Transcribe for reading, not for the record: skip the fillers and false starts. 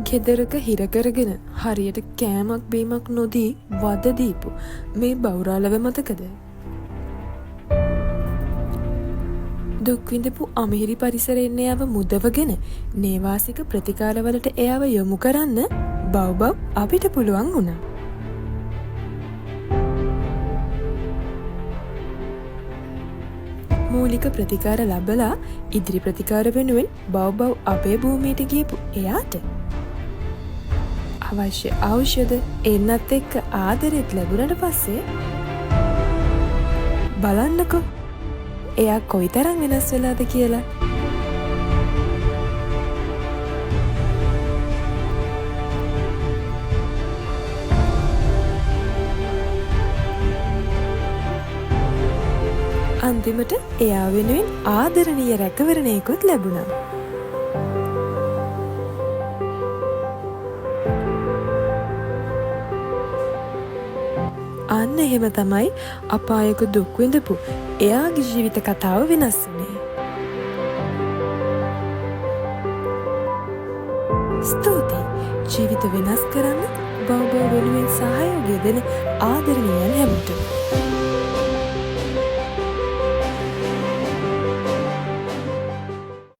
ගෙදරක හිරකරගෙන හරියට කෑමක් බීමක් නොදී වදදීපු මේ බෞරාලව මතකද? දුක්විඳපු අමිහිරි පරිසරෙන්න එයාව මුදවගෙන නේවාසික ප්‍රතිකාරවලට එයාව යොමු කරන්න බව් අපිට පුළුවන් වුණා. මූලික ප්‍රතිකාර ලබලා ඉදිරි ප්‍රතිකාර වෙනුවෙන් බව් අපේ භූමියට ගියපු එයාට අවශ්‍ය ඖෂධ එන්නත් එක්ක ආදරෙත් ලැබුණට පස්සේ බලන්නකෝ එයා කොයිතරම් වෙනස් වෙලාද කියලා. අන්තිමට එයා වෙනුවෙන් ආදරණීය රැකවරණයකුත් ලැබුණා. අන්න එහෙම තමයි අපායක දුක් විඳපු එයාගේ ජීවිත කතාව වෙනස් වුණේ. ස්තුතියි. ජීවිත වෙනස් කරන්න බව් වෙනුවෙන් සහයෝගය දෙන ආදරණීයන් හැමෝටම.